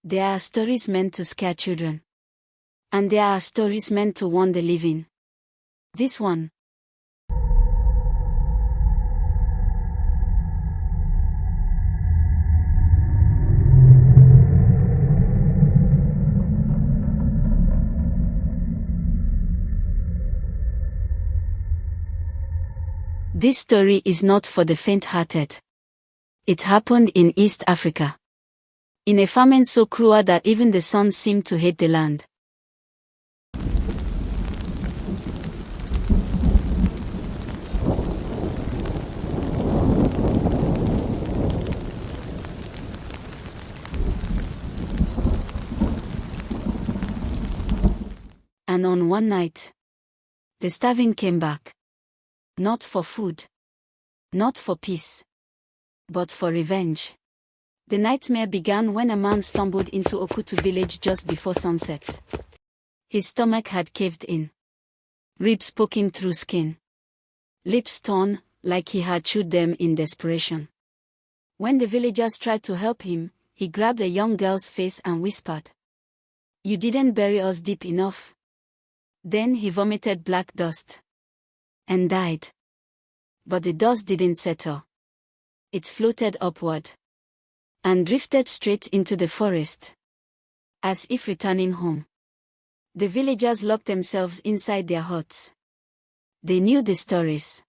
There are stories meant to scare children. And there are stories meant to warn the living. This one. This story is not for the faint-hearted. It happened in East Africa. In a famine so cruel that even the sun seemed to hate the land. And on one night, the starving came back. Not for food. Not for peace. But for revenge. The nightmare began when a man stumbled into Okutu village just before sunset. His stomach had caved in. Ribs poking through skin. Lips torn, like he had chewed them in desperation. When the villagers tried to help him, he grabbed a young girl's face and whispered, "You didn't bury us deep enough." Then he vomited black dust. And died. But the dust didn't settle. It floated upward. And drifted straight into the forest. As if returning home. The villagers locked themselves inside their huts. They knew the stories.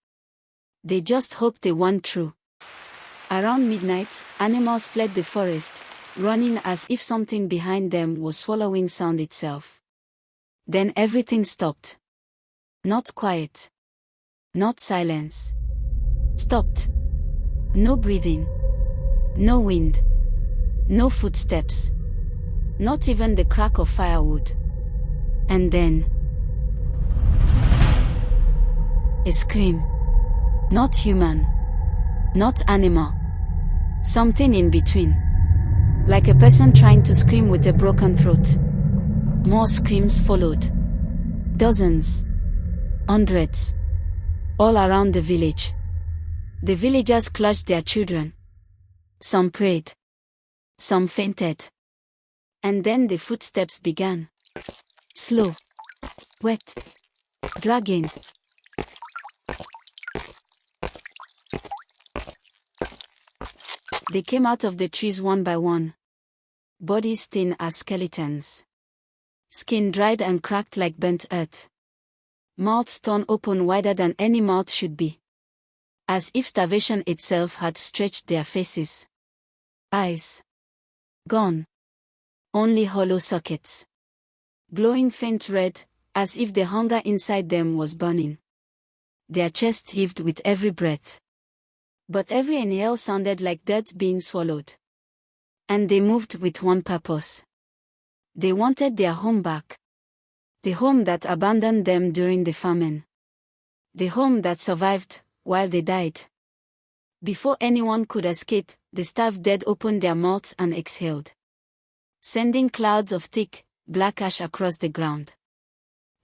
They just hoped they weren't true. Around midnight, animals fled the forest, running as if something behind them was swallowing sound itself. Then everything stopped. Not quiet. Not silence. Stopped. No breathing. No wind. No footsteps. Not even the crack of firewood. And then a scream. Not human. Not animal. Something in between. Like a person trying to scream with a broken throat. More screams followed. Dozens. Hundreds. All around the village. The villagers clutched their children. Some prayed. Some fainted. And then the footsteps began. Slow. Wet. Dragging. They came out of the trees one by one. Bodies thin as skeletons. Skin dried and cracked like bent earth. Mouths torn open wider than any mouth should be. As if starvation itself had stretched their faces. Eyes. Gone. Only hollow sockets. Glowing faint red, as if the hunger inside them was burning. Their chests heaved with every breath. But every inhale sounded like dirt being swallowed. And they moved with one purpose. They wanted their home back. The home that abandoned them during the famine. The home that survived while they died. Before anyone could escape, the starved dead opened their mouths and exhaled. Sending clouds of thick, black ash across the ground.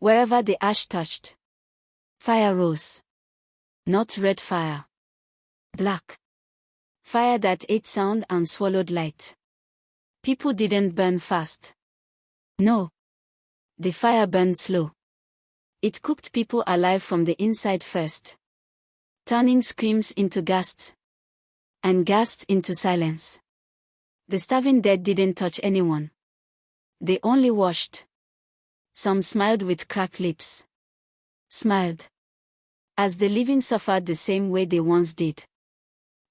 Wherever the ash touched, fire rose. Not red fire. Black. Fire that ate sound and swallowed light. People didn't burn fast. No. The fire burned slow. It cooked people alive from the inside first. Turning screams into gasps. And gasps into silence. The starving dead didn't touch anyone. They only watched. Some smiled with cracked lips. Smiled. As the living suffered the same way they once did.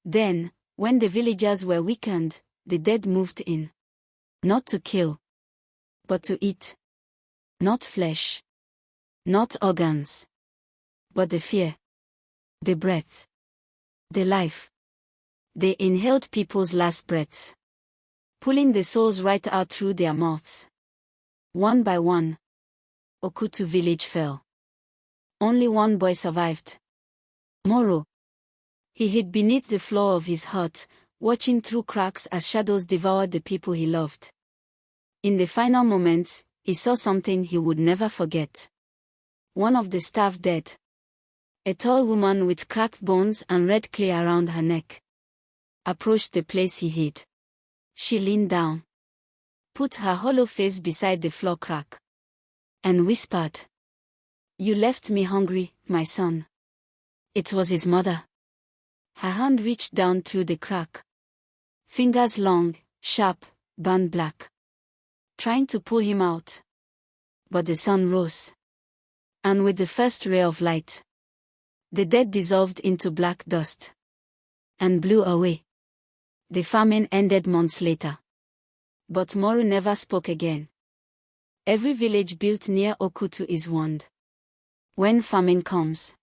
Then, when the villagers were weakened, the dead moved in. Not to kill. But to eat. Not flesh. Not organs. But the fear. The breath. The life. They inhaled people's last breaths. Pulling the souls right out through their mouths. One by one. Okutu village fell. Only one boy survived. Moro. He hid beneath the floor of his hut, watching through cracks as shadows devoured the people he loved. In the final moments, he saw something he would never forget. One of the staff dead. A tall woman with cracked bones and red clay around her neck. Approached the place he hid. She leaned down. put her hollow face beside the floor crack, and whispered, "You left me hungry, my son." It was his mother. Her hand reached down through the crack. Fingers long, sharp, burned black. Trying to pull him out. But the sun rose. And with the first ray of light, the dead dissolved into black dust. And blew away. The famine ended months later. But Moru never spoke again. Every village built near Okutu is warned. When famine comes.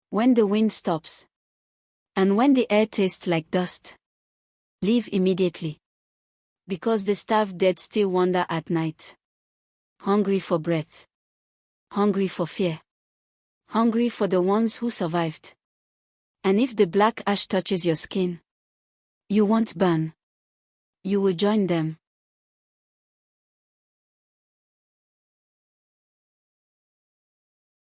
When the wind stops. And when the air tastes like dust. Leave immediately. Because the starved dead still wander at night. Hungry for breath. Hungry for fear. Hungry for the ones who survived. And if the black ash touches your skin, you won't burn. You will join them.